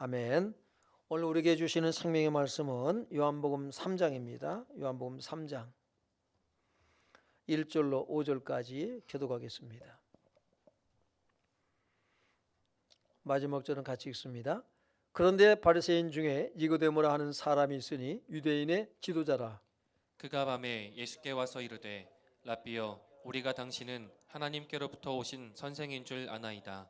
아멘. 오늘 우리에게 주시는 생명의 말씀은 요한복음 3장입니다. 요한복음 3장 1절로 5절까지 교독하겠습니다. 마지막 절은 같이 읽습니다. 그런데 바리새인 중에 니고데모라 하는 사람이 있으니 유대인의 지도자라. 그가 밤에 예수께 와서 이르되 라삐여 우리가 당신은 하나님께로부터 오신 선생인 줄 아나이다.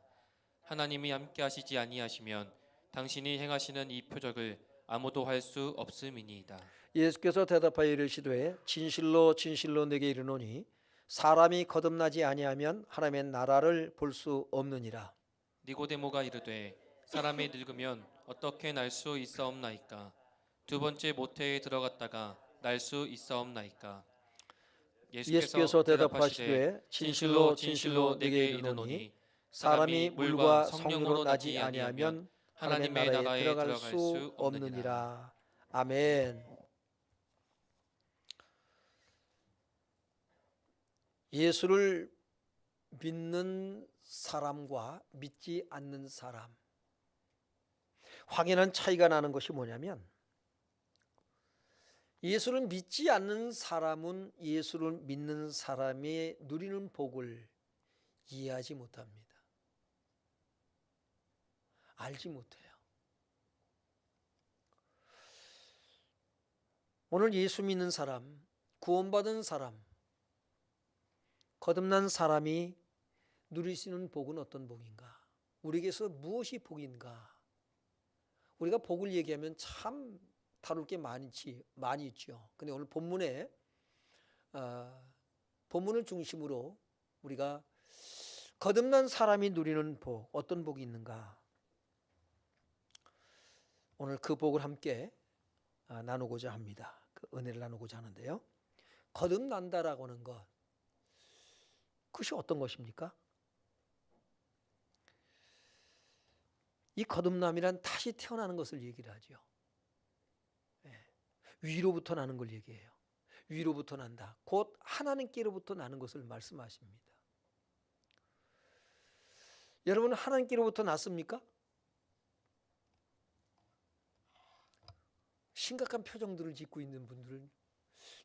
하나님이 함께 하시지 아니하시면 당신이 행하시는 이 표적을 아무도 할 수 없음이니이다. 예수께서 대답하여 이르시되 진실로 진실로 내게 이르노니 사람이 거듭나지 아니하면 하나님의 나라를 볼 수 없느니라. 니고데모가 이르되 사람이 늙으면 어떻게 날 수 있사옵나이까? 두 번째 모태에 들어갔다가 날 수 있사옵나이까? 예수께서 예수께서 대답하시되 대답하시되 진실로 진실로 진실로 진실로 내게 내게 이르노니 이르노니 사람이 물과 성령으로 나지 아니하면 하나님의 나라에 들어갈 수 없느니라. 아멘. 예수를 믿는 사람과 믿지 않는 사람, 확연한 차이가 나는 것이 뭐냐면, 예수를 믿지 않는 사람은 예수를 믿는 사람이 누리는 복을 이해하지 못합니다. 알지 못해요. 오늘 예수 믿는 사람, 구원받은 사람, 거듭난 사람이 누릴 수 있는 복은 어떤 복인가? 우리에게서 무엇이 복인가? 우리가 복을 얘기하면 참 다룰 게 많이 있죠. 근데 오늘 본문에 본문을 중심으로 우리가 거듭난 사람이 누리는 복, 어떤 복이 있는가? 오늘 그 복을 함께 나누고자 합니다. 그 은혜를 나누고자 하는데요. 거듭난다라고 하는 것, 그것이 어떤 것입니까? 이 거듭남이란 다시 태어나는 것을 얘기를 하죠. 위로부터 나는 걸 얘기해요. 위로부터 난다. 곧 하나님께로부터 나는 것을 말씀하십니다. 여러분 하나님께로부터 났습니까? 심각한 표정들을 짓고 있는 분들은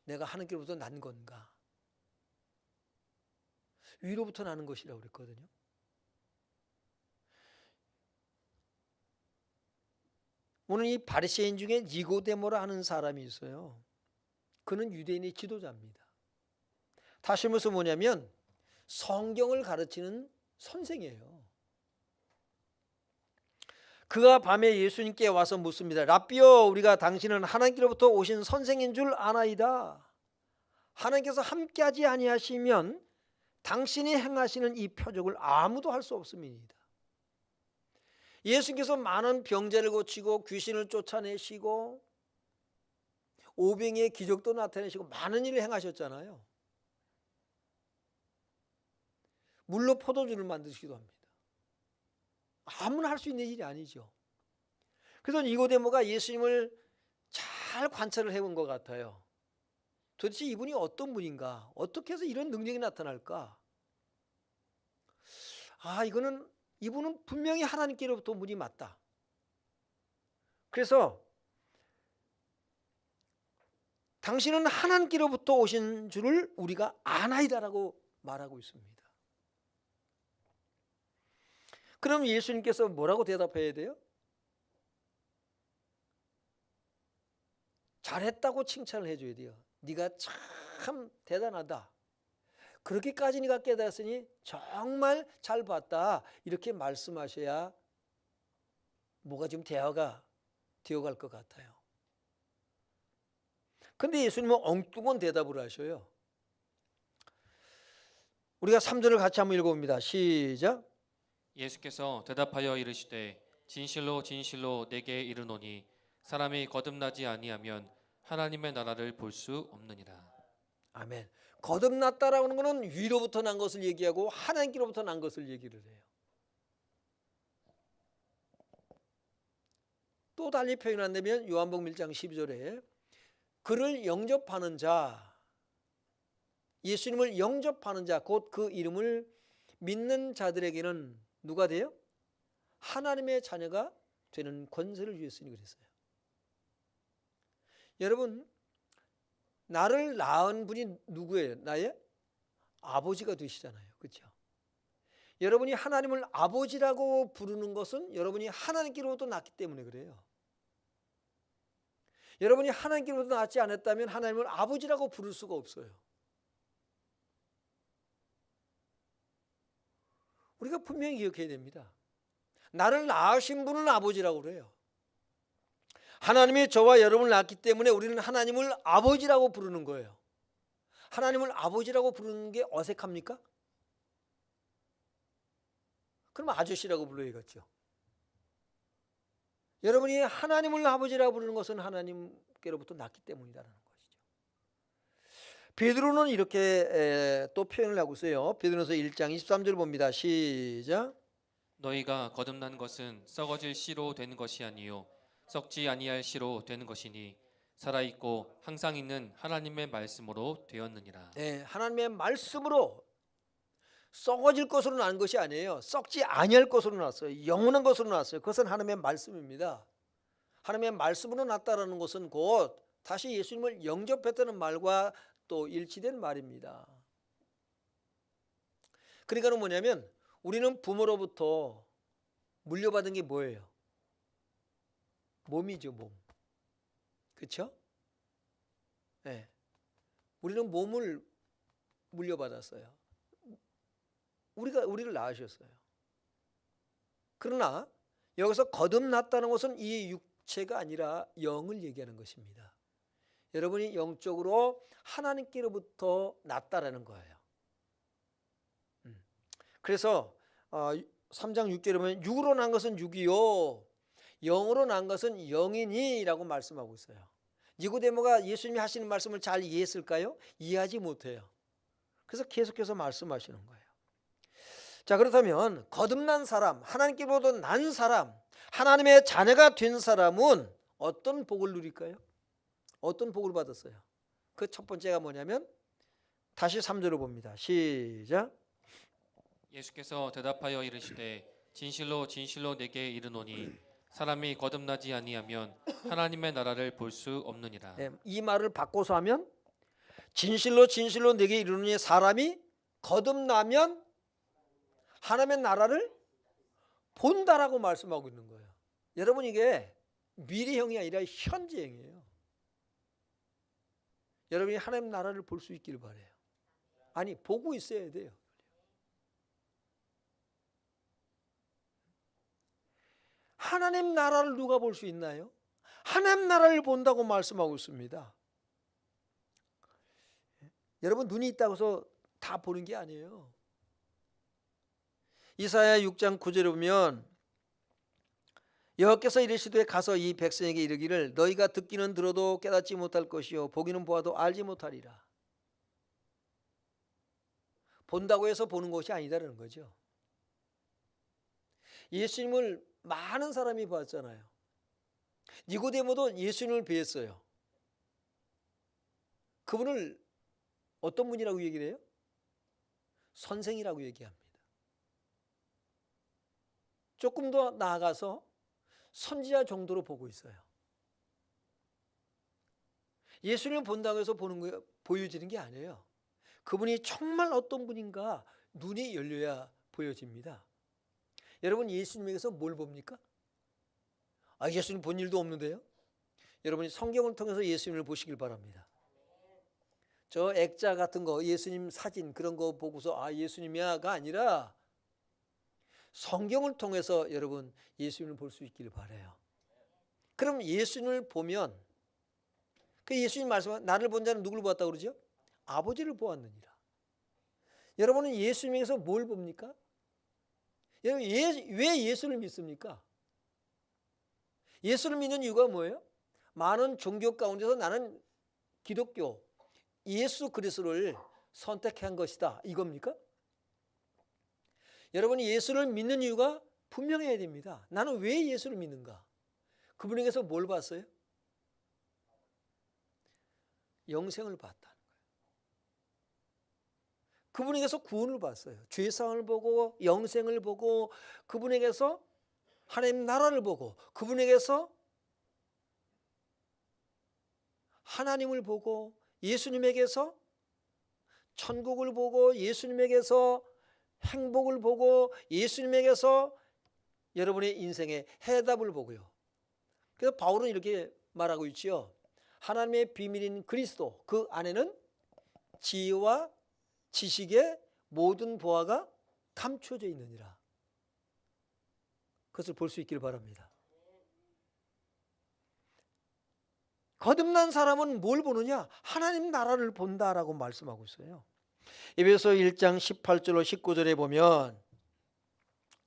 내가 하나님께로부터 난 건가? 위로부터 나는 것이라고 그랬거든요. 오늘 이 바리새인 중에 니고데모라 하는 사람이 있어요. 그는 유대인의 지도자입니다. 다시 말해서 뭐냐면 성경을 가르치는 선생이에요. 그가 밤에 예수님께 와서 묻습니다. 라삐여 우리가 당신은 하나님께로부터 오신 선생인 줄 아나이다. 하나님께서 함께하지 아니하시면 당신이 행하시는 이 표적을 아무도 할 수 없음이니이다. 예수님께서 많은 병자를 고치고 귀신을 쫓아내시고 오병이의 기적도 나타내시고 많은 일을 행하셨잖아요. 물로 포도주를 만드시기도 합니다. 아무나 할 수 있는 일이 아니죠. 그래서 니고데모가 예수님을 잘 관찰을 해본 것 같아요. 도대체 이분이 어떤 분인가? 어떻게 해서 이런 능력이 나타날까? 이분은 분명히 하나님께로부터 온 분이 맞다. 그래서 당신은 하나님께로부터 오신 줄을 우리가 아나이다라고 말하고 있습니다. 그럼 예수님께서 뭐라고 대답해야 돼요? 잘했다고 칭찬을 해줘야 돼요. 네가 참 대단하다. 그렇게까지 네가 깨달았으니 정말 잘 봤다. 이렇게 말씀하셔야 뭐가 좀 대화가 되어갈 것 같아요. 근데 예수님은 엉뚱한 대답을 하셔요. 우리가 3절을 같이 한번 읽어봅니다. 시작. 예수께서 대답하여 이르시되 진실로 진실로 내게 이르노니 사람이 거듭나지 아니하면 하나님의 나라를 볼 수 없느니라. 아멘. 거듭났다라고 하는 것은 위로부터 난 것을 얘기하고 하나님께로부터 난 것을 얘기를 해요. 또 달리 표현한다면 요한복음 1장 12절에 그를 영접하는 자, 예수님을 영접하는 자, 곧 그 이름을 믿는 자들에게는 누가 돼요? 하나님의 자녀가 되는 권세를 주셨으니 그랬어요. 여러분, 나를 낳은 분이 누구예요? 나의 아버지가 되시잖아요. 그렇죠? 여러분이 하나님을 아버지라고 부르는 것은 여러분이 하나님께로부터 낳기 때문에 그래요. 여러분이 하나님께로부터 낳지 않았다면 하나님을 아버지라고 부를 수가 없어요. 우리가 분명히 기억해야 됩니다. 나를 낳으신 분은 아버지라고 그래요. 하나님이 저와 여러분을 낳았기 때문에 우리는 하나님을 아버지라고 부르는 거예요. 하나님을 아버지라고 부르는 게 어색합니까? 그럼 아저씨라고 불러야겠죠. 여러분이 하나님을 아버지라고 부르는 것은 하나님께로부터 낳기 때문이라는 것이죠. 베드로는 이렇게 또 표현을 하고 있어요. 베드로서 1장 23절 봅니다. 시작. 너희가 거듭난 것은 썩어질 씨로 된 것이 아니요 썩지 아니할 씨로 되는 것이니 살아있고 항상 있는 하나님의 말씀으로 되었느니라. 네, 하나님의 말씀으로 썩어질 것으로 난 것이 아니에요. 썩지 아니할 것으로 났어요. 영원한 것으로 났어요. 그것은 하나님의 말씀입니다. 하나님의 말씀으로 났다라는 것은 곧 다시 예수님을 영접했다는 말과 또 일치된 말입니다. 그러니까 뭐냐면 우리는 부모로부터 물려받은 게 뭐예요? 몸이죠, 몸. 그렇죠? 네. 우리는 몸을 물려받았어요. 우리를 낳으셨어요. 그러나 여기서 거듭났다는 것은 이 육체가 아니라 영을 얘기하는 것입니다. 여러분이 영적으로 하나님께로부터 났다라는 거예요. 그래서 3장 6절에 보면 육으로 난 것은 육이요 영으로 난 것은 영이니라고 말씀하고 있어요. 니고데모가 예수님이 하시는 말씀을 잘 이해했을까요? 이해하지 못해요. 그래서 계속해서 말씀하시는 거예요. 자, 그렇다면 거듭난 사람, 하나님께로부터 난 사람, 하나님의 자녀가 된 사람은 어떤 복을 누릴까요? 어떤 복을 받았어요? 그 첫 번째가 뭐냐면 다시 3절을 봅니다. 시작. 예수께서 대답하여 이르시되 진실로 진실로 내게 이르노니 사람이 거듭나지 아니하면 하나님의 나라를 볼 수 없느니라. 네, 이 말을 바꿔서 하면 진실로 진실로 내게 이르노니 사람이 거듭나면 하나님의 나라를 본다라고 말씀하고 있는 거예요. 여러분, 이게 미래형이 아니라 현재형이에요. 여러분이 하나님 나라를 볼 수 있기를 바라요. 아니, 보고 있어야 돼요. 하나님 나라를 누가 볼 수 있나요? 하나님 나라를 본다고 말씀하고 있습니다. 여러분, 눈이 있다고 해서 다 보는 게 아니에요. 이사야 6장 9절에 보면 여호와께서 이르시되 가서 이 백성에게 이르기를 너희가 듣기는 들어도 깨닫지 못할 것이요 보기는 보아도 알지 못하리라. 본다고 해서 보는 것이 아니다라는 거죠. 예수님을 많은 사람이 봤잖아요. 니고데모도 예수님을 뵈었어요. 그분을 어떤 분이라고 얘기를 해요? 선생이라고 얘기합니다. 조금 더 나아가서 선지자 정도로 보고 있어요. 예수님을 본다고 해서 보여지는 게 아니에요. 그분이 정말 어떤 분인가 눈이 열려야 보여집니다. 여러분, 예수님에게서 뭘 봅니까? 예수님 본 일도 없는데요. 여러분이 성경을 통해서 예수님을 보시길 바랍니다. 저 액자 같은 거, 예수님 사진 그런 거 보고서 예수님이야가 아니라 성경을 통해서 여러분 예수님을 볼 수 있기를 바라요. 그럼 예수님을 보면 그 예수님 말씀은 나를 본 자는 누구를 보았다고 그러죠? 아버지를 보았느니라. 여러분은 예수님에게서 뭘 봅니까? 여러분, 왜 예수를 믿습니까? 예수를 믿는 이유가 뭐예요? 많은 종교 가운데서 나는 기독교, 예수 그리스도를 선택한 것이다, 이겁니까? 여러분이 예수를 믿는 이유가 분명해야 됩니다. 나는 왜 예수를 믿는가? 그분에게서 뭘 봤어요? 영생을 봤다는 거예요. 그분에게서 구원을 봤어요. 죄사함을 보고 영생을 보고 그분에게서 하나님 나라를 보고 그분에게서 하나님을 보고 예수님에게서 천국을 보고 예수님에게서 행복을 보고 예수님에게서 여러분의 인생의 해답을 보고요. 그래서 바울은 이렇게 말하고 있지요. 하나님의 비밀인 그리스도 그 안에는 지혜와 지식의 모든 보화가 감춰져 있느니라. 그것을 볼 수 있기를 바랍니다. 거듭난 사람은 뭘 보느냐? 하나님 나라를 본다라고 말씀하고 있어요. 에베소 1장 18절로 19절에 보면,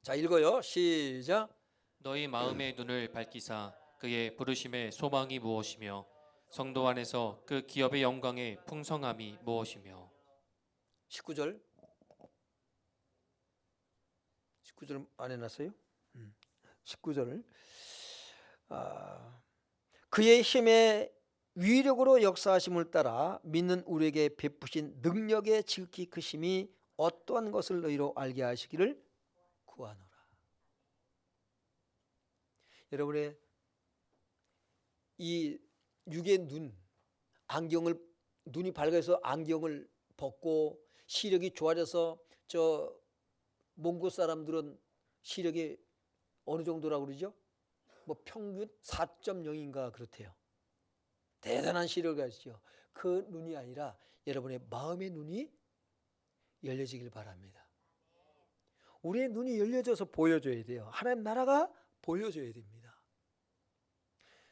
자 읽어요. 시작. 너희 마음의 눈을 밝히사 그의 부르심의 소망이 무엇이며 성도 안에서 그 기업의 영광의 풍성함이 무엇이며. 19절 안 해놨어요? 19절 그의 힘의 위력으로 역사하심을 따라 믿는 우리에게 베푸신 능력의 지극히 크심이 어떠한 것을 너희로 알게 하시기를 구하노라. 여러분의 이 육의 눈, 눈이 밝아서 안경을 벗고 시력이 좋아져서 저 몽고 사람들은 시력이 어느 정도라고 그러죠? 뭐 평균 4.0인가 그렇대요. 대단한 시력을 가지죠. 그 눈이 아니라 여러분의 마음의 눈이 열려지길 바랍니다. 우리의 눈이 열려져서 보여줘야 돼요. 하나님 나라가 보여줘야 됩니다.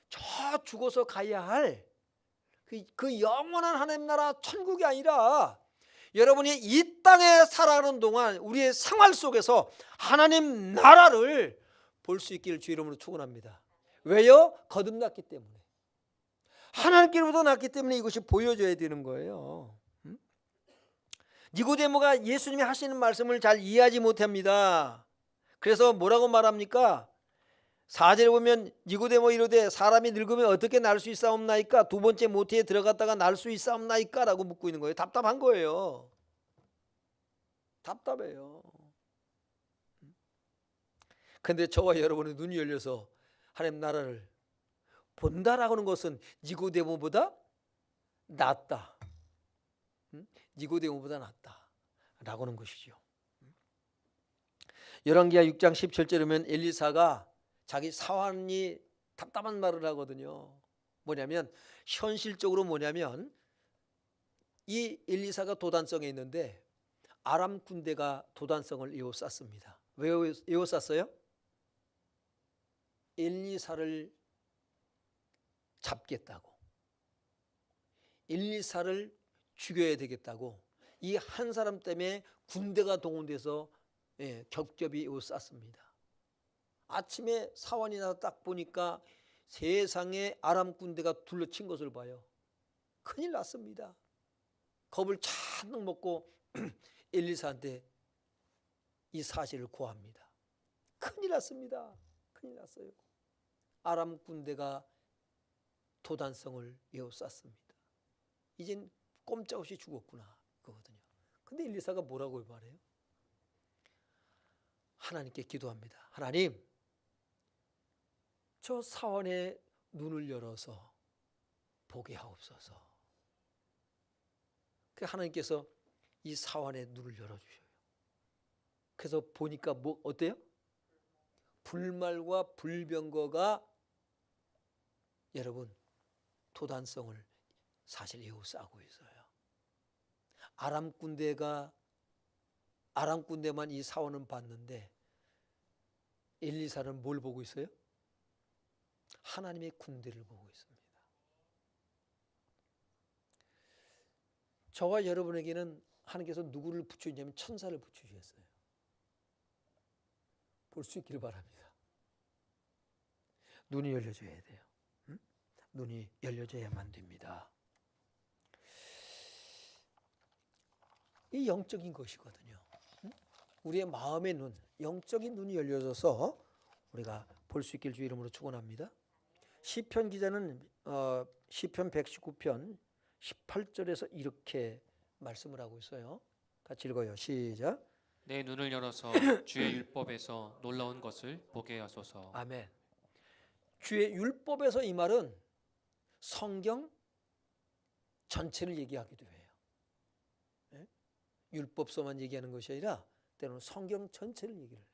저 죽어서 가야 할 그 영원한 하나님 나라 천국이 아니라 여러분이 이 땅에 살아가는 동안 우리의 생활 속에서 하나님 나라를 볼 수 있기를 주의 이름으로 축원합니다. 왜요? 거듭났기 때문에. 하나님께로부터 났기 때문에 이것이 보여줘야 되는 거예요. 니고데모가 예수님이 하시는 말씀을 잘 이해하지 못합니다. 그래서 뭐라고 말합니까? 4절에 보면 니고데모 이르되 사람이 늙으면 어떻게 날 수 있사옵나이까? 두 번째 모태에 들어갔다가 날 수 있사옵나이까? 라고 묻고 있는 거예요. 답답한 거예요. 답답해요. 그런데 저와 여러분의 눈이 열려서 하나님 나라를 본다라고 하는 것은 니고데모보다 낫다. 니고데모보다 낫다 라고 하는 것이죠. 열왕기하 6장 17절에 보면 엘리사가 자기 사환이 답답한 말을 하거든요. 뭐냐면 현실적으로 뭐냐면 이 엘리사가 도단성에 있는데 아람 군대가 도단성을 에워쌌습니다. 왜 에워쌌어요? 엘리사를 잡겠다고, 엘리사를 죽여야 되겠다고 이 한 사람 때문에 군대가 동원돼서 겹겹이 에워쌌습니다. 아침에 사환이 나서 딱 보니까 세상에 아람 군대가 둘러친 것을 봐요. 큰일 났습니다. 겁을 잔뜩 먹고 엘리사한테 이 사실을 고합니다. 큰일 났습니다. 큰일 났어요. 아람 군대가 도단성을 에워쌌습니다. 이젠 꼼짝없이 죽었구나 그거거든요. 근데 엘리사가 뭐라고 말해요? 하나님께 기도합니다. 하나님, 저 사환의 눈을 열어서 보게 하옵소서. 그 하나님께서 이 사환의 눈을 열어주셔요. 그래서 보니까 뭐 어때요? 불말과 불병거가 여러분 도단성을 사실 에워싸고 있어요. 아람 군대만 이 사원은 봤는데 엘리사는 뭘 보고 있어요? 하나님의 군대를 보고 있습니다. 저와 여러분에게는 하나님께서 누구를 붙여주냐면 천사를 붙여주셨어요. 볼 수 있기를 바랍니다. 눈이 열려져야 돼요. 눈이 열려져야만 됩니다. 이 영적인 것이거든요. 우리의 마음의 눈, 영적인 눈이 열려져서 우리가 볼 수 있길 주 이름으로 축원합니다. 시편 기자는 시편 119편 18절에서 이렇게 말씀을 하고 있어요. 같이 읽어요. 시작. 내 눈을 열어서 주의 율법에서 놀라운 것을 보게 하소서. 아멘. 주의 율법에서 이 말은 성경 전체를 얘기하기도 해요. 예? 율법서만 얘기하는 것이 아니라 때로는 성경 전체를 얘기를 해요.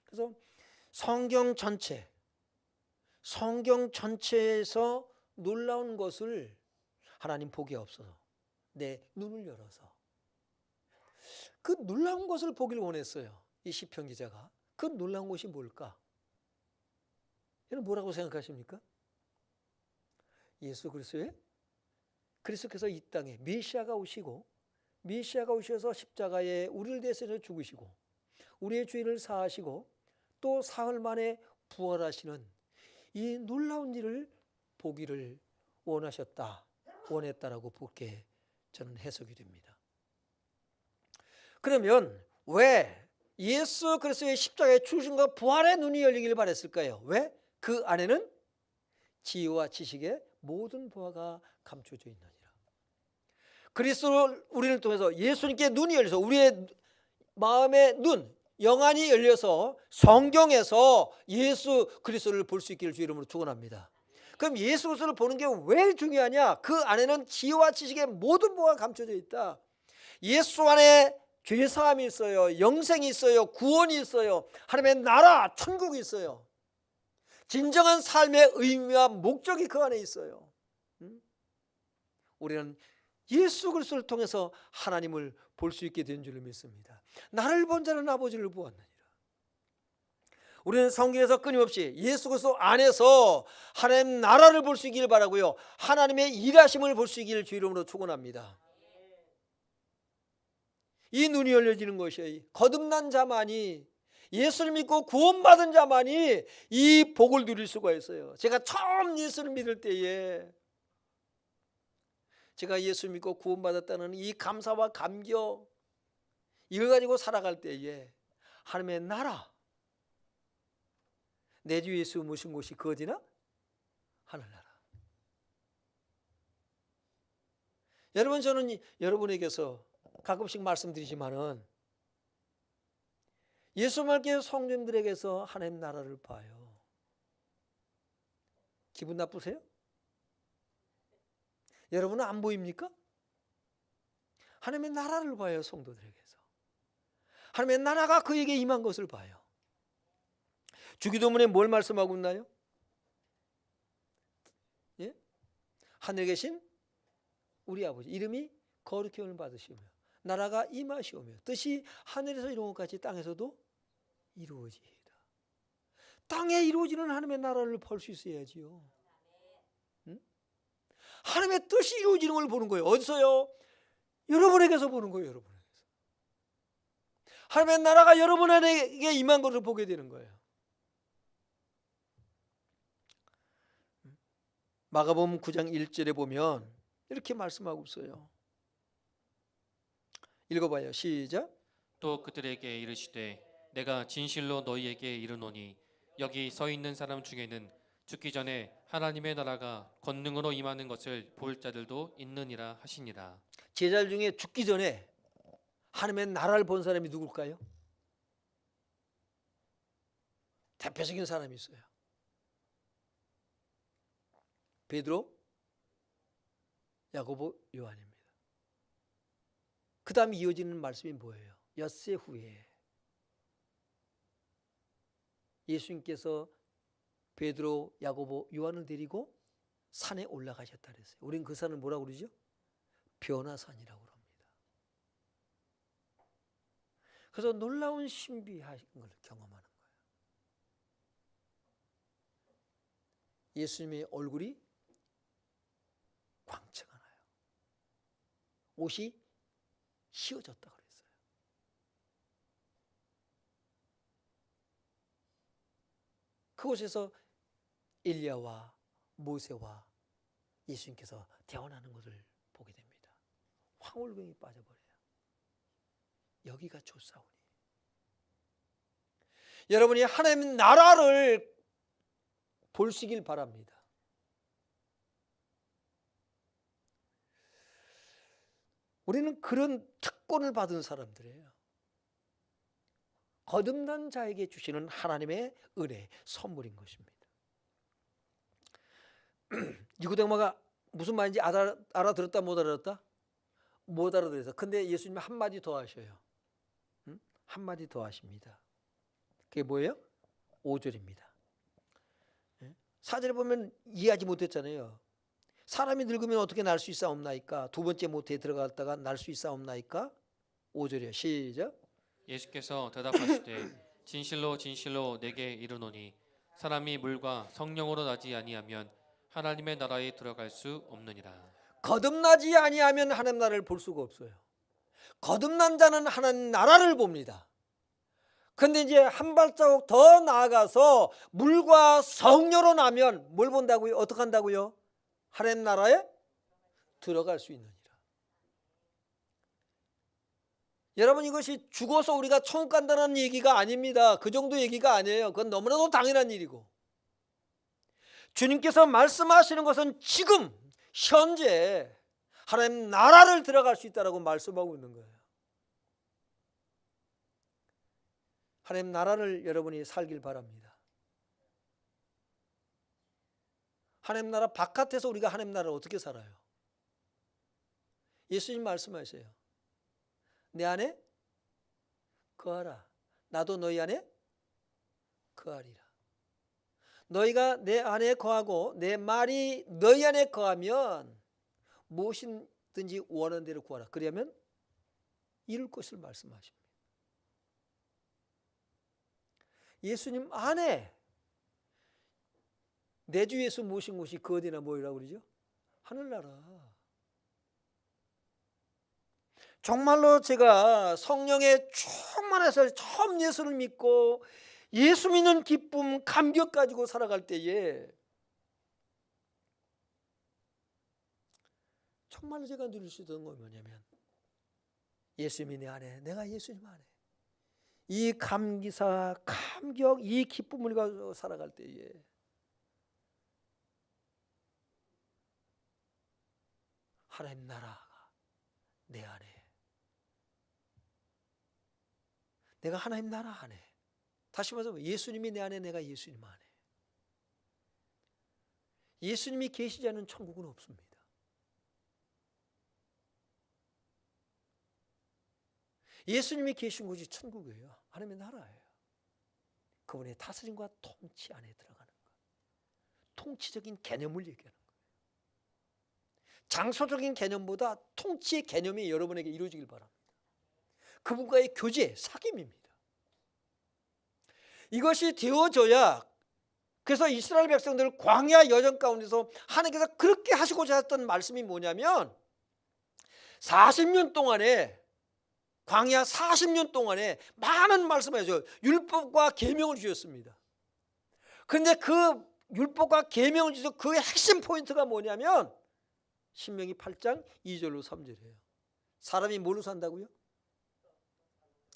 그래서 성경 전체에서 놀라운 것을 하나님 보게 없어서 내 눈을 열어서 그 놀라운 것을 보길 원했어요. 이 시편 기자가. 그 놀라운 것이 뭘까? 여러분 뭐라고 생각하십니까? 예수 그리스도께서 이 땅에 메시아가 오셔서 십자가에 우리를 대신해 죽으시고 우리의 죄를 사하시고 또 사흘 만에 부활하시는 이 놀라운 일을 보기를 원했다라고 그렇게 저는 해석이 됩니다. 그러면 왜 예수 그리스도의 십자가의 죽으심과 부활의 눈이 열리기를 바랬을까요? 왜? 그 안에는 지혜와 지식의 모든 보화가 감춰져 있느니라. 그리스도를 우리를 통해서 예수님께 눈이 열려서 우리의 마음의 눈, 영안이 열려서 성경에서 예수 그리스도를 볼 수 있기를 주 이름으로 축원합니다. 그럼 예수 그리스도를 보는 게 왜 중요하냐? 그 안에는 지혜와 지식의 모든 보화가 감춰져 있다. 예수 안에 죄사함이 있어요. 영생이 있어요. 구원이 있어요. 하나님의 나라, 천국이 있어요. 진정한 삶의 의미와 목적이 그 안에 있어요. 우리는 예수 그리스도를 통해서 하나님을 볼 수 있게 된 줄 믿습니다. 나를 본 자는 아버지를 보았느니라. 우리는 성경에서 끊임없이 예수 그리스도 안에서 하나님 나라를 볼 수 있기를 바라고요. 하나님의 일하심을 볼 수 있기를 주 이름으로 축원합니다. 이 눈이 열려지는 것이에요. 거듭난 자만이, 예수를 믿고 구원받은 자만이 이 복을 누릴 수가 있어요. 제가 처음 예수를 믿을 때에 제가 예수 믿고 구원받았다는 이 감사와 감격, 이걸 가지고 살아갈 때에 하나님의 나라, 내 주 예수 모신 곳이 그 어디나? 하늘나라. 여러분, 저는 여러분에게서 가끔씩 말씀드리지만은 예수 말께 성도님들에게서 하나님 나라를 봐요. 기분 나쁘세요? 여러분은 안 보입니까? 하나님의 나라를 봐요. 성도들에게서 하나님의 나라가 그에게 임한 것을 봐요. 주기도문에 뭘 말씀하고 있나요? 예? 하늘에 계신 우리 아버지 이름이 거룩히 여김을 받으시며 나라가 임하시오며 뜻이 하늘에서 이룬 것 같이 땅에서도 이루어지이다. 땅에 이루어지는 하나님의 나라를 볼 수 있어야지요. 응? 하나님의 뜻이 이루어지는 걸 보는 거예요. 어디서요? 여러분에게서 보는 거예요. 여러분에게서. 하나님의 나라가 여러분에게 임한 것을 보게 되는 거예요. 마가복음 9장 1절에 보면 이렇게 말씀하고 있어요. 읽어봐요. 시작. 또 그들에게 이르시되 내가 진실로 너희에게 이르노니 여기 서 있는 사람 중에는 죽기 전에 하나님의 나라가 권능으로 임하는 것을 볼 자들도 있느니라 하시니라. 제자들 중에 죽기 전에 하나님의 나라를 본 사람이 누굴까요? 대표적인 사람이 있어요. 베드로, 야고보, 요한입니다. 그 다음에 이어지는 말씀이 뭐예요? 엿새 후에 예수님께서 베드로, 야고보, 요한을 데리고 산에 올라가셨다 그랬어요. 우리는 그 산을 뭐라고 그러죠? 변화산이라고 합니다. 그래서 놀라운 신비한 걸 경험하는 거예요. 예수님의 얼굴이 광채가 나요. 옷이 휘어졌다 그랬어요. 그곳에서 엘리야와 모세와 예수님께서 대화하는 것을 보게 됩니다. 황홀경이 빠져버려요. 여기가 조사오니. 여러분이 하나님 나라를 보시길 바랍니다. 우리는 그런 특권을 받은 사람들이에요. 거듭난 자에게 주시는 하나님의 은혜, 선물인 것입니다. 니고데모가 무슨 말인지 알아들었다 못 알아들었다? 못 알아들어서. 근데 예수님이 한마디 더 하셔요. 한마디 더 하십니다. 그게 뭐예요? 5절입니다. 4절에 보면 이해하지 못했잖아요. 사람이 늙으면 어떻게 날 수 있사옵나이까? 두 번째 모태에 들어갔다가 날 수 있사옵나이까? 5절이요. 시작. 예수께서 대답하시되 진실로 진실로 내게 이르노니 사람이 물과 성령으로 나지 아니하면 하나님의 나라에 들어갈 수 없느니라. 거듭나지 아니하면 하나님 나라를 볼 수가 없어요. 거듭난 자는 하나님 나라를 봅니다. 근데 이제 한 발자국 더 나아가서 물과 성령으로 나면 뭘 본다고요? 어떻게 한다고요? 하나님 나라에 들어갈 수 있느니라. 여러분, 이것이 죽어서 우리가 천국 간다는 얘기가 아닙니다. 그 정도 얘기가 아니에요. 그건 너무나도 당연한 일이고, 주님께서 말씀하시는 것은 지금 현재 하나님 나라를 들어갈 수 있다라고 말씀하고 있는 거예요. 하나님 나라를 여러분이 살길 바랍니다. 하나님 나라 바깥에서 우리가 하나님 나라를 어떻게 살아요? 예수님 말씀하세요. 내 안에 거하라. 나도 너희 안에 거하리라. 너희가 내 안에 거하고 내 말이 너희 안에 거하면 무엇이든지 원하는 대로 구하라. 그러면 이룰 것을 말씀하십니다. 예수님 안에 내 주 예수 모신 곳이 그 어디나 뭐라고 그러죠? 하늘나라. 정말로 제가 성령에 충만해서 처음 예수를 믿고 예수 믿는 기쁨, 감격 가지고 살아갈 때에 정말로 제가 누릴 수 있던 건 뭐냐면 예수님이 내 안에, 내가 예수님 안에, 이 감기사, 감격, 이 기쁨을 가지고 살아갈 때에 하나님 나라가 내 안에, 내가 하나님 나라 안에, 다시 말해서 예수님이 내 안에, 내가 예수님 안에. 예수님이 계시지 않은 천국은 없습니다. 예수님이 계신 곳이 천국이에요. 하나님의 나라예요. 그분의 다스림과 통치 안에 들어가는 것. 통치적인 개념을 얘기하는 거예요. 장소적인 개념보다 통치의 개념이 여러분에게 이루어지길 바랍니다. 그분과의 교제, 사귐입니다. 이것이 되어져야, 그래서 이스라엘 백성들 광야 여정 가운데서 하나님께서 그렇게 하시고자 했던 말씀이 뭐냐면 40년 동안에, 광야 40년 동안에 많은 말씀을 해줘요. 율법과 계명을 주셨습니다. 그런데 그 율법과 계명을 주셔서 그 핵심 포인트가 뭐냐면 신명기 8장 2절로 3절이에요. 사람이 뭘로 산다고요?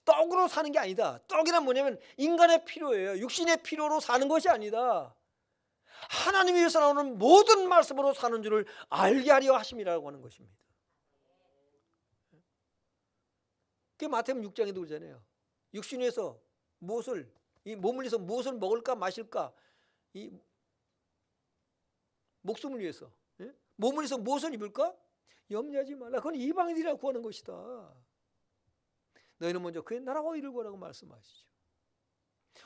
떡으로 사는 게 아니다. 떡이란 뭐냐면 인간의 필요예요. 육신의 필요로 사는 것이 아니다. 하나님이 위해서 나오는 모든 말씀으로 사는 줄을 알게 하려 하심이라고 하는 것입니다. 그게 마태복음 6장에도 그러잖아요. 육신 위해서 무엇을, 이 몸을 위해서 무엇을 먹을까 마실까, 이 목숨을 위해서, 몸을 위해서 무엇을 입을까 염려하지 말라. 그건 이방인이라고 구하는 것이다. 너희는 먼저 그의 나라와 의를 구하라고 말씀하시죠.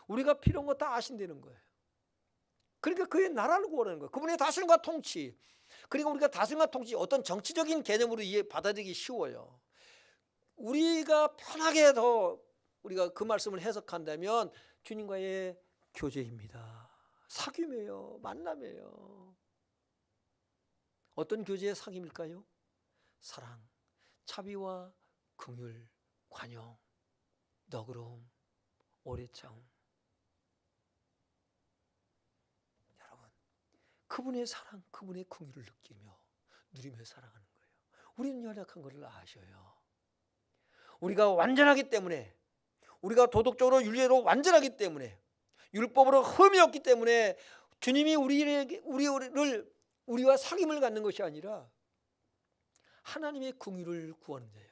우리가 필요한 거 다 아신다는 거예요. 그러니까 그의 나라를 구하라는 거예요. 그분의 다스림과 통치. 그리고 우리가 다스림과 통치, 어떤 정치적인 개념으로 받아들이기 쉬워요. 우리가 편하게 더 우리가 그 말씀을 해석한다면 주님과의 교제입니다. 사귐이에요. 만남이에요. 어떤 교제의 사귐일까요? 사랑, 자비와 긍휼, 관용, 너그러움, 오래 참음. 여러분, 그분의 사랑, 그분의 긍휼을 느끼며 누리며 살아가는 거예요. 우리는 연약한 것을 아셔요. 우리가 완전하기 때문에, 우리가 도덕적으로 윤리로 완전하기 때문에, 율법으로 흠이 없기 때문에 주님이 우리와 사귐을 갖는 것이 아니라 하나님의 긍휼을 구하는 자예요.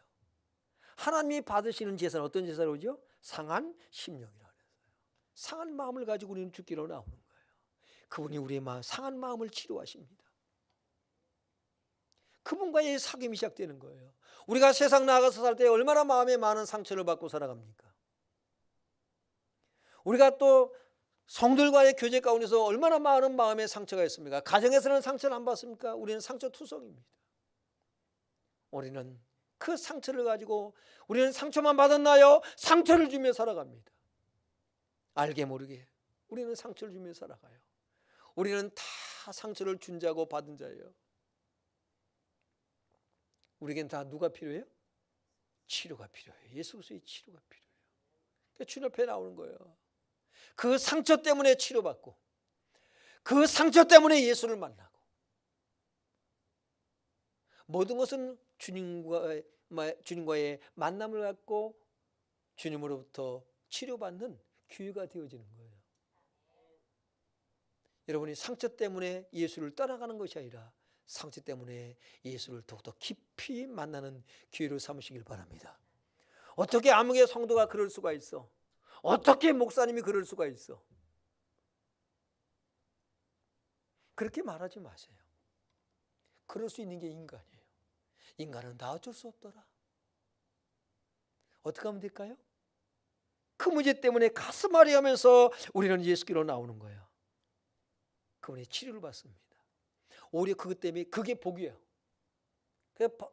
하나님이 받으시는 제사는 어떤 제사로 오죠? 상한 심령이라 그랬어요. 상한 마음을 가지고 우리는 죽기로 나오는 거예요. 그분이 우리의 마음, 상한 마음을 치료하십니다. 그분과의 사귐이 시작되는 거예요. 우리가 세상 나가서 살 때 얼마나 마음에 많은 상처를 받고 살아갑니까? 우리가 또 성들과의 교제 가운데서 얼마나 많은 마음의 상처가 있습니까? 가정에서는 상처를 안 받습니까? 우리는 상처투성입니다. 우리는 그 상처를 가지고 우리는 상처만 받았나요? 상처를 주며 살아갑니다. 알게 모르게 우리는 상처를 주며 살아가요. 우리는 다 상처를 준 자고 받은 자예요. 우리에겐 다 누가 필요해요? 치료가 필요해요. 예수 그리스도의 치료가 필요해요. 그러니까 주님 앞에 나오는 거예요. 그 상처 때문에 치료받고 그 상처 때문에 예수를 만나고 모든 것은 주님과의 만남을 갖고 주님으로부터 치료받는 기회가 되어지는 거예요. 여러분이 상처 때문에 예수를 떠나가는 것이 아니라 상처 때문에 예수를 더욱더 깊이 만나는 기회로 삼으시길 바랍니다. 어떻게 아무개 성도가 그럴 수가 있어? 어떻게 목사님이 그럴 수가 있어? 그렇게 말하지 마세요. 그럴 수 있는 게 인간이에요. 인간은 다 어쩔 수 없더라. 어떻게 하면 될까요? 그 문제 때문에 가슴 아리하면서 우리는 예수께로 나오는 거예요. 그분의 치료를 받습니다. 오히려 그것 때문에 그게 복이에요.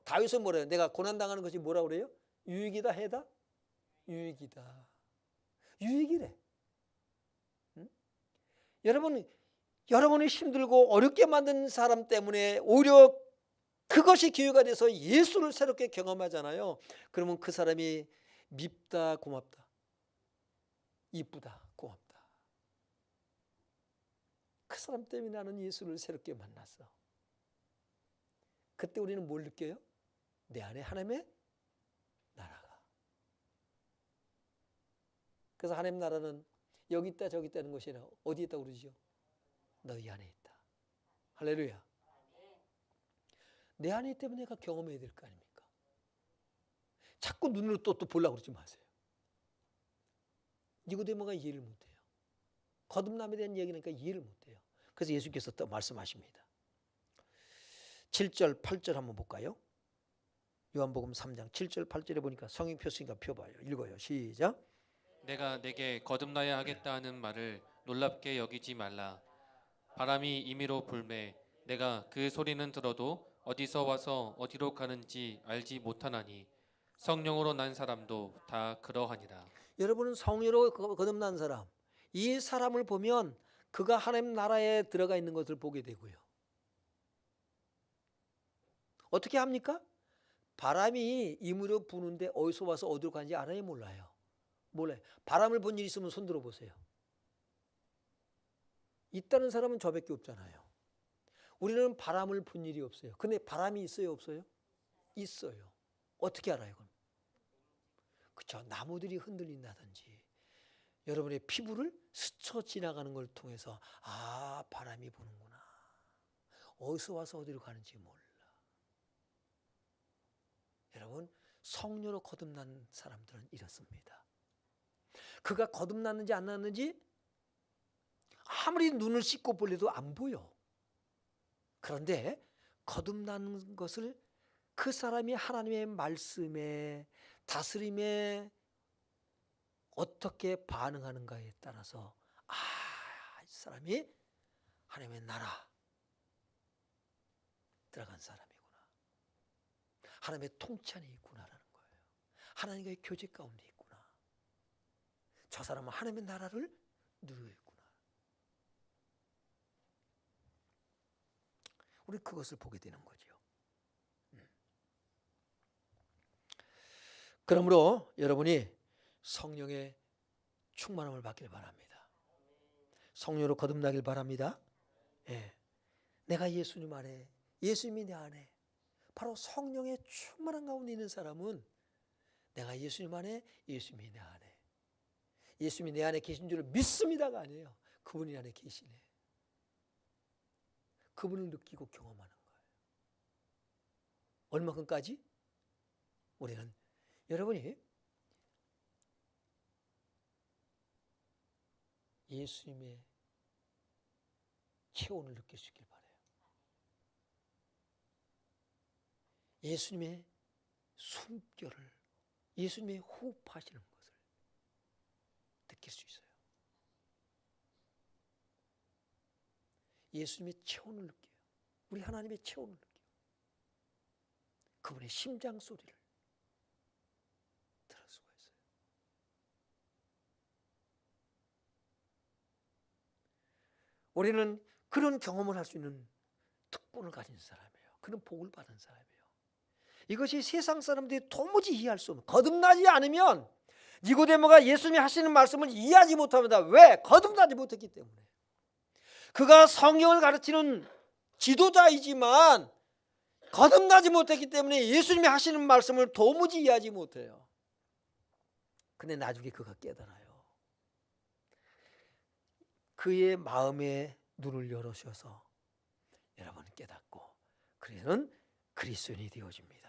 다윗은 뭐래요? 내가 고난당하는 것이 뭐라고 그래요? 유익이다 해다? 유익이다. 유익이래. 응? 여러분이 힘들고 어렵게 만든 사람 때문에 오히려 그것이 기회가 돼서 예수를 새롭게 경험하잖아요. 그러면 그 사람이 밉다, 고맙다. 이쁘다, 고맙다. 그 사람 때문에 나는 예수를 새롭게 만났어. 그때 우리는 뭘 느껴요? 내 안에 하나님의 나라가. 그래서 하나님 나라는 여기 있다 저기 있다는 것이 아니라 어디 있다고 그러죠? 너희 안에 있다. 할렐루야. 내 안에 있기 때문에 내가 경험해야 될 거 아닙니까? 자꾸 눈으로 또 보려고 그러지 마세요. 니고데모가 이해를 못해요. 거듭남에 대한 얘기니까 이해를 못해요. 그래서 예수께서 또 말씀하십니다. 7절 8절 한번 볼까요? 요한복음 3장 7절 8절에 보니까 성경 표시니까 펴봐요. 읽어요. 시작. 내가 내게 거듭나야 하겠다 하는 말을 놀랍게 여기지 말라. 바람이 임의로 불매 내가 그 소리는 들어도 어디서 와서 어디로 가는지 알지 못하나니 성령으로 난 사람도 다 그러하니라. 여러분은 성령으로 거듭난 사람, 이 사람을 보면 그가 하나님 나라에 들어가 있는 것을 보게 되고요. 어떻게 합니까? 바람이 임의로 부는데 어디서 와서 어디로 가는지 알아요? 몰라요? 몰라요. 바람을 본 일 있으면 손 들어보세요. 있다는 사람은 저밖에 없잖아요. 우리는 바람을 본 일이 없어요. 근데 바람이 있어요? 없어요? 있어요. 어떻게 알아요? 그럼? 그렇죠. 나무들이 흔들린다든지 여러분의 피부를 스쳐 지나가는 걸 통해서 아, 바람이 부는구나. 어디서 와서 어디로 가는지 몰라. 여러분, 성령으로 거듭난 사람들은 이렇습니다. 그가 거듭났는지 안 났는지 아무리 눈을 씻고 볼래도 안 보여. 그런데 거듭난 것을 그 사람이 하나님의 말씀에 다스림에 어떻게 반응하는가에 따라서 아, 이 사람이 하나님의 나라 들어간 사람이구나. 하나님의 통치 안에 있구나라는 거예요. 하나님과의 교제 가운데 있구나. 저 사람은 하나님의 나라를 누리고 있구나. 우리 그것을 보게 되는 거죠. 그러므로 여러분이 성령의 충만함을 받길 바랍니다. 성령으로 거듭나길 바랍니다. 예. 내가 예수님 안에, 예수님이 내 안에, 바로 성령의 충만한 가운데 있는 사람은 내가 예수님 안에, 예수님이 내 안에, 예수님이 내 안에 계신 줄 믿습니다가 아니에요. 그분이 안에 계시네. 그분을 느끼고 경험하는 거예요. 얼마큼까지? 우리는 여러분이 예수님의 체온을 느낄 수 있길 바라요. 예수님의 숨결을, 예수님의 호흡하시는 것을 느낄 수 있어요. 예수님의 체온을 느껴요. 우리 하나님의 체온을 느껴요. 그분의 심장 소리를 들을 수가 있어요. 우리는 그런 경험을 할 수 있는 특권을 가진 사람이에요. 그런 복을 받은 사람이에요. 이것이 세상 사람들이 도무지 이해할 수 없는, 거듭나지 않으면 니고데모가 예수님이 하시는 말씀을 이해하지 못합니다. 왜? 거듭나지 못했기 때문에. 그가 성경을 가르치는 지도자이지만 거듭나지 못했기 때문에 예수님이 하시는 말씀을 도무지 이해하지 못해요. 근데 나중에 그가 깨달아요. 그의 마음의 눈을 열어주셔서 여러분 깨닫고 그래서는 그리스도인이 되어집니다.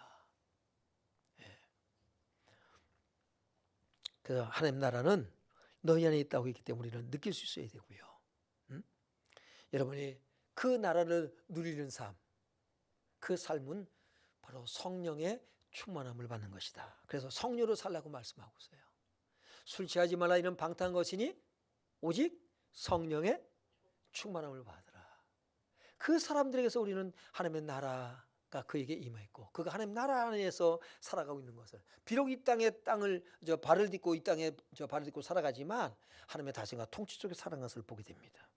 그래서 하나님 나라는 너희 안에 있다고 했기 때문에 우리는 느낄 수 있어야 되고요. 여러분이 그 나라를 누리는 삶, 그 삶은 바로 성령의 충만함을 받는 것이다. 그래서 성령으로 살라고 말씀하고 있어요. 술 취하지 말라 이는 방탕한 것이니 오직 성령의 충만함을 받으라. 그 사람들에게서 우리는 하나님의 나라가 그에게 임했고 그가 하나님 나라 안에서 살아가고 있는 것을, 비록 이 땅에 발을 딛고 이 땅에 발을 딛고 살아가지만 하나님의 다스림과 통치 속에 살아가는 것을 보게 됩니다.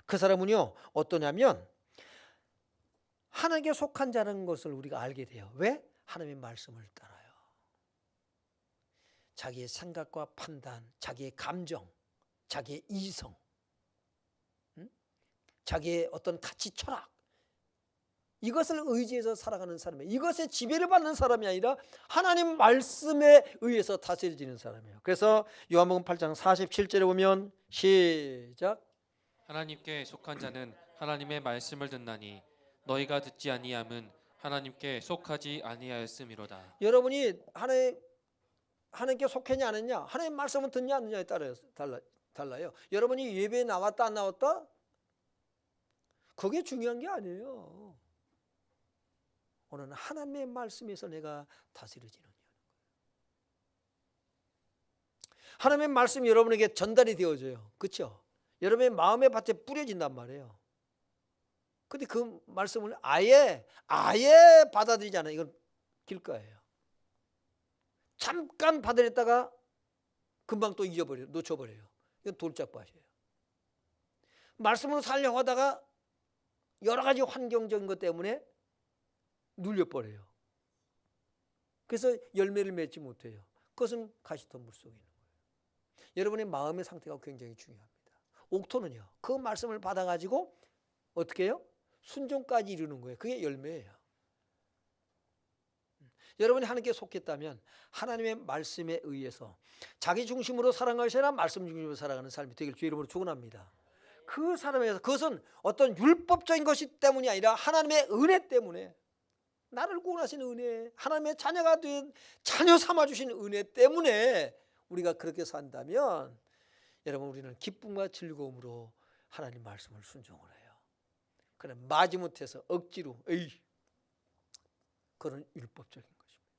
그 사람은요 어떠냐면 하나님께 속한 자라는 것을 우리가 알게 돼요. 왜? 하나님의 말씀을 따라요. 자기의 생각과 판단, 자기의 감정, 자기의 이성, 자기의 어떤 가치 철학, 이것을 의지해서 살아가는 사람이에요. 이것에 지배를 받는 사람이 아니라 하나님 말씀에 의해서 다스려지는 사람이에요. 그래서 요한복음 8장 47절에 보면 시작. 하나님께 속한 자는 하나님의 말씀을 듣나니 너희가 듣지 아니함은 하나님께 속하지 아니하였음이로다. 여러분이 하나님께 속했냐 안 했냐, 하나님 말씀을 듣냐 안 듣냐에 따라 달라요. 여러분이 예배에 나왔다 안 나왔다, 그게 중요한 게 아니에요. 오늘은 하나님의 말씀에서 내가 다스려지느냐. 하나님의 말씀이 여러분에게 전달이 되어져요. 그렇죠? 여러분의 마음의 밭에 뿌려진단 말이에요. 근데 그 말씀을 아예 받아들이지 않아요. 이건 길가예요. 잠깐 받아들였다가 금방 또 잊어버려요. 놓쳐버려요. 이건 돌짝밭이에요. 말씀으로 살려고 하다가 여러 가지 환경적인 것 때문에 눌려버려요. 그래서 열매를 맺지 못해요. 그것은 가시덤 물 속에 있는 거예요. 여러분의 마음의 상태가 굉장히 중요합니다. 옥토는요, 그 말씀을 받아가지고 어떻게 해요? 순종까지 이루는 거예요. 그게 열매예요. 여러분이 하나님께 속했다면 하나님의 말씀에 의해서 자기 중심으로 살아가는 것이 아니라 말씀 중심으로 살아가는 삶이 되길 주의 이름으로 축원합니다. 그 사람에서 그것은 어떤 율법적인 것이 때문이 아니라 하나님의 은혜 때문에, 나를 구원하신 은혜, 하나님의 자녀가 된 자녀 삼아주신 은혜 때문에 우리가 그렇게 산다면 여러분 우리는 기쁨과 즐거움으로 하나님 말씀을 순종을 해요. 그러나 마지못해서 억지로 그런 율법적인 것입니다.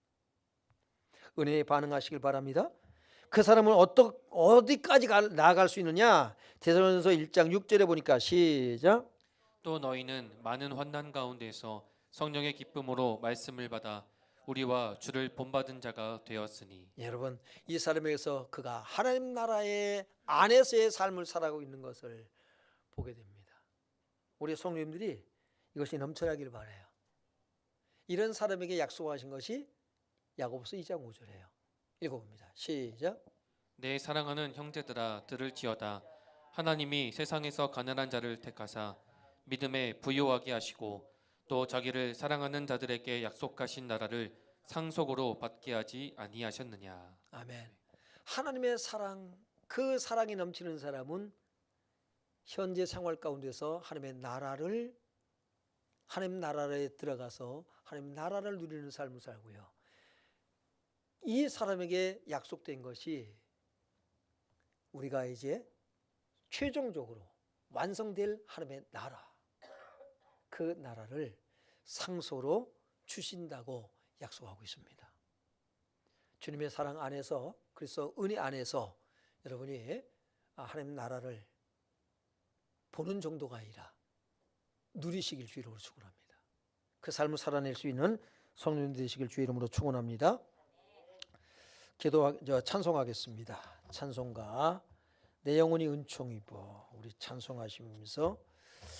은혜에 반응하시길 바랍니다. 그 사람은 어디까지 나아갈 수 있느냐? 데살로니가서 1장 6절에 보니까 시작. 또 너희는 많은 환난 가운데서 성령의 기쁨으로 말씀을 받아 우리와 주를 본받은 자가 되었으니. 여러분 이 사람에게서 그가 하나님 나라의 안에서의 삶을 살아가고 있는 것을 보게 됩니다. 우리 성도님들이 이것이 넘쳐나길 바라요. 이런 사람에게 약속하신 것이 야고보서 2장 5절이에요. 읽어봅니다. 시작. 내 사랑하는 형제들아 들을지어다. 하나님이 세상에서 가난한 자를 택하사 믿음에 부요하게 하시고 또 자기를 사랑하는 자들에게 약속하신 나라를 상속으로 받게 하지 아니하셨느냐. 아멘. 하나님의 사랑, 그 사랑이 넘치는 사람은 현재 생활 가운데서 하나님 나라에 들어가서 하나님 나라를 누리는 삶을 살고요. 이 사람에게 약속된 것이 우리가 이제 최종적으로 완성될 하나님의 나라, 그 나라를 상속으로 주신다고 약속하고 있습니다. 주님의 사랑 안에서, 그리스도 은혜 안에서 여러분이 하나님 나라를 보는 정도가 아니라 누리시길 주 이름으로 축원합니다. 그 삶을 살아낼 수 있는 성도님 되시길 주 이름으로 축원합니다. 찬송하겠습니다. 찬송가 내 영혼이 은총 입어, 우리 찬송하시면서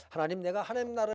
하나님, 내가 하나님 나라